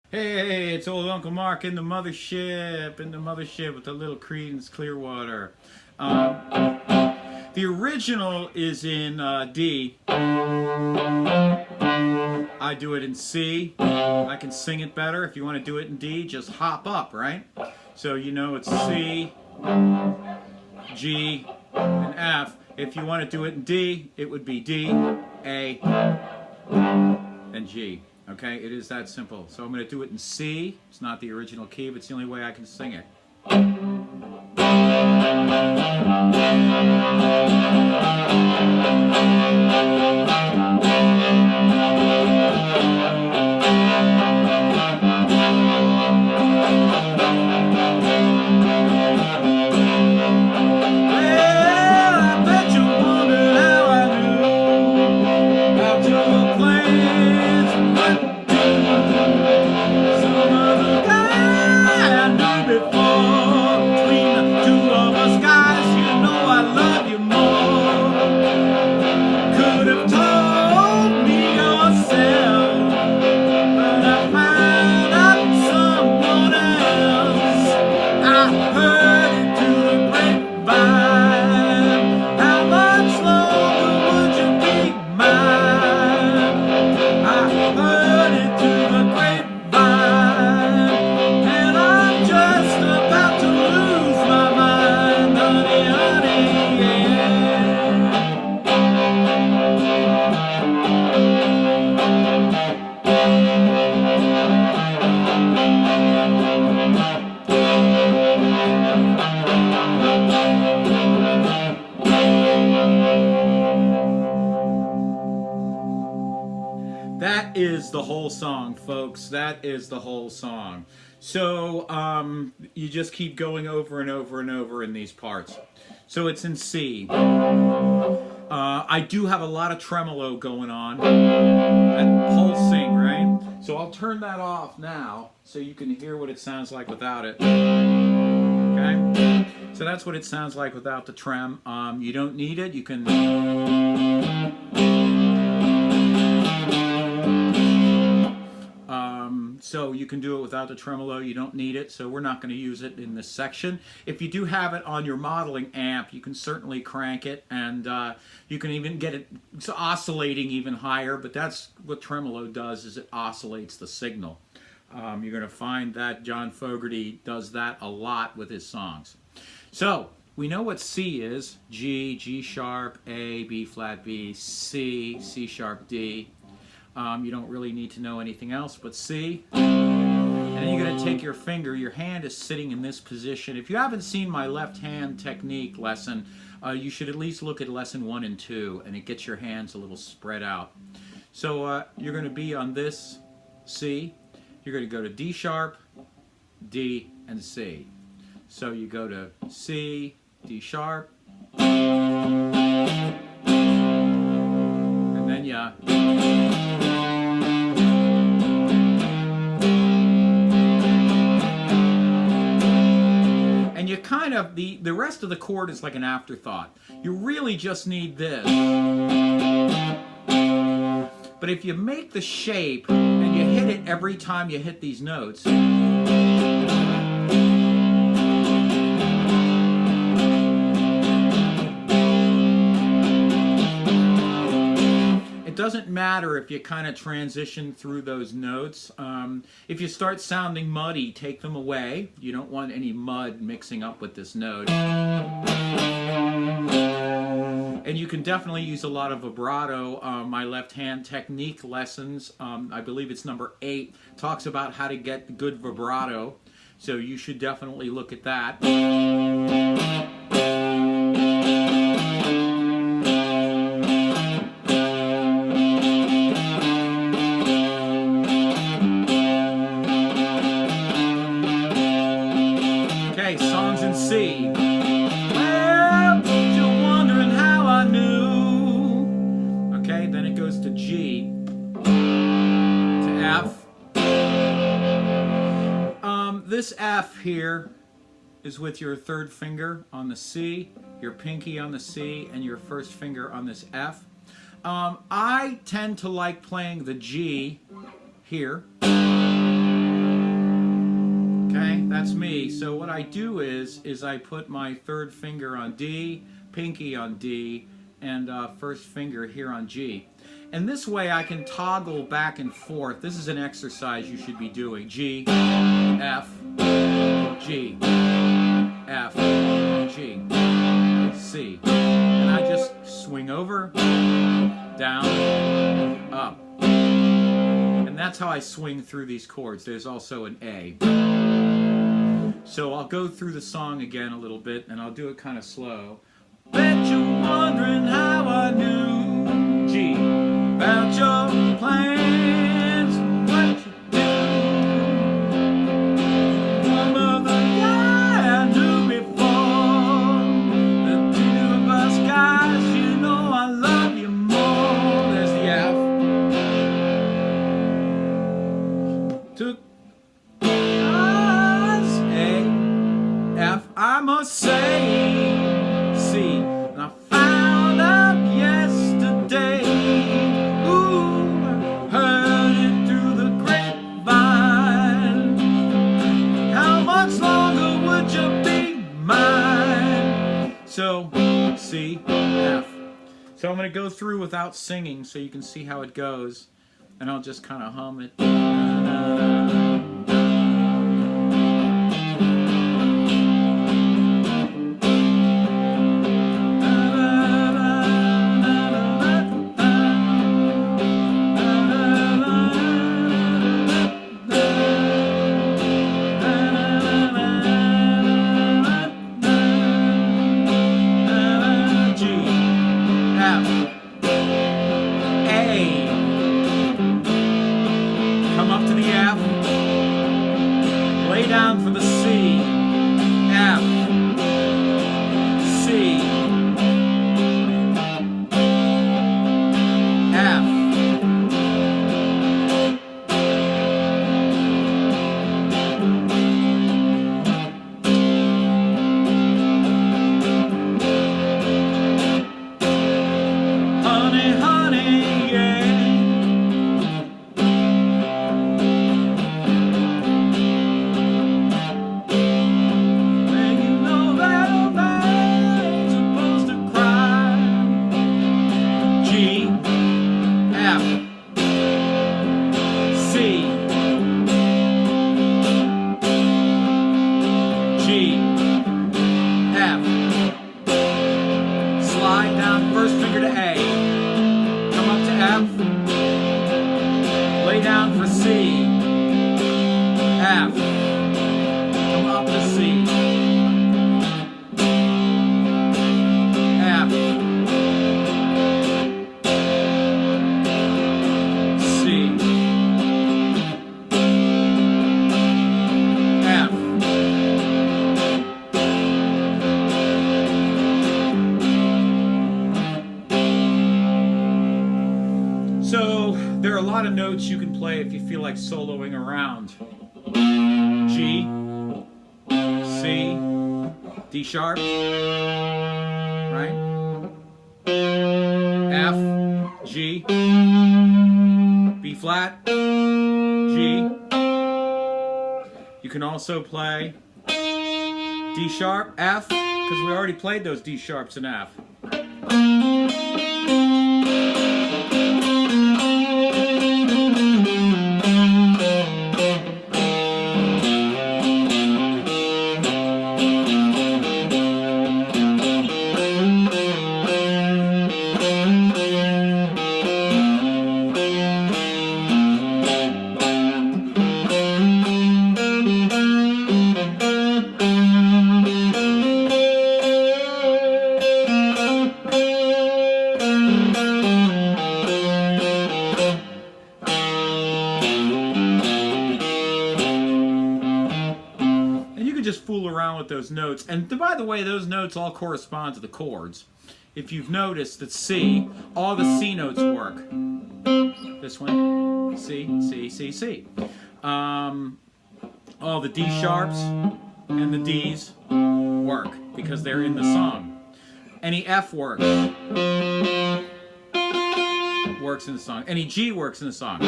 Hey, it's old Uncle Mark in the mothership with a little Creedence Clearwater. Um, the original is in D. I do it in C. I can sing it better. If you want to do it in D, just hop up, right? So you know it's C, G, and F. If you want to do it in D, it would be D, A, and G. Okay, it is that simple. So I'm going to do it in C. It's not the original key, but it's the only way I can sing it. That is the whole song, folks. That is the whole song. So you just keep going over and over and over in these parts. So it's in C. I do have a lot of tremolo going on. That pulsing, right? So I'll turn that off now so you can hear what it sounds like without it. Okay? So that's what it sounds like without the trem. You don't need it. You can... So you can do it without the tremolo. You don't need it, so we're not going to use it in this section. If you do have it on your modeling amp, you can certainly crank it, and you can even get it oscillating even higher, but that's what tremolo does, is it oscillates the signal. You're going to find that John Fogerty does that a lot with his songs. So we know what C is: G, G sharp, A, B flat B, C, C sharp D. You don't really need to know anything else but C. And then you're going to take your finger, your hand is sitting in this position. If you haven't seen my left hand technique lesson, you should at least look at lesson 1 and 2, and it gets your hands a little spread out. So you're going to be on this C. You're going to go to D sharp, D, and C. So you go to C, D sharp, and then you... And you kind of, the rest of the chord is like an afterthought. You really just need this. But if you make the shape and you hit it every time you hit these notes, it doesn't matter if you kind of transition through those notes. If you start sounding muddy, take them away. You don't want any mud mixing up with this note. And you can definitely use a lot of vibrato. My left hand technique lessons, I believe it's number 8, talks about how to get good vibrato. So you should definitely look at that. Songs in C. Well, you're wondering how I knew. Okay, then it goes to G, to F. This F here is with your third finger on the C, your pinky on the C, and your first finger on this F. I tend to like playing the G here. that's me. So what I do is I put my third finger on D, pinky on D, and first finger here on G. And this way I can toggle back and forth. This is an exercise you should be doing. G, F, G, F, G, C. And I just swing over, down, up. And that's how I swing through these chords. There's also an A. So I'll go through the song again a little bit, and I'll do it kind of slow. Bet you're wondering how I knew, G, about your plans, what you do. Some other guy I knew before, the two of us guys, you know I love you more. There's the F. Took us A, F, I must say. And I found out yesterday, ooh, heard it through the grapevine. How much longer would you be mine? So, C, F. So I'm going to go through without singing so you can see how it goes. And I'll just kind of hum it. Down for the C, F, C, F, honey, honey, yeah. Lay down for C, F, come up to C, F, C, F. So there are a lot of notes you can play if you feel like soloing around. G, C, D sharp, right? F, G, B flat, G. You can also play D sharp, F, because we already played those D sharps in F. Just fool around with those notes, and by the way, those notes all correspond to the chords. If you've noticed that C, all the C notes work. This one, C, C, C, C. All the D sharps and the Ds work because they're in the song. Any F works in the song. Any G works in the song.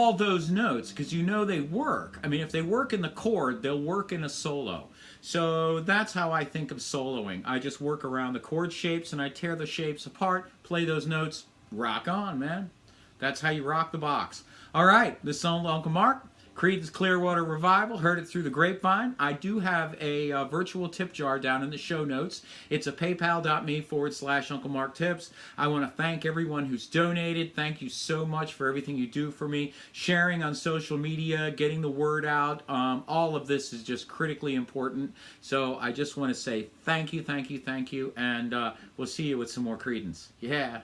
all those notes because you know they work. I mean, if they work in the chord, they'll work in a solo. So that's how I think of soloing. I just work around the chord shapes and I tear the shapes apart, play those notes, rock on, man. That's how you rock the box. All right, this is Uncle Mark. Creedence Clearwater Revival, heard it through the grapevine. I do have a virtual tip jar down in the show notes. It's a paypal.me/Uncle Mark Tips. I want to thank everyone who's donated. Thank you so much for everything you do for me. Sharing on social media, getting the word out. All of this is just critically important. So I just want to say thank you, thank you, thank you. And we'll see you with some more Creedence. Yeah.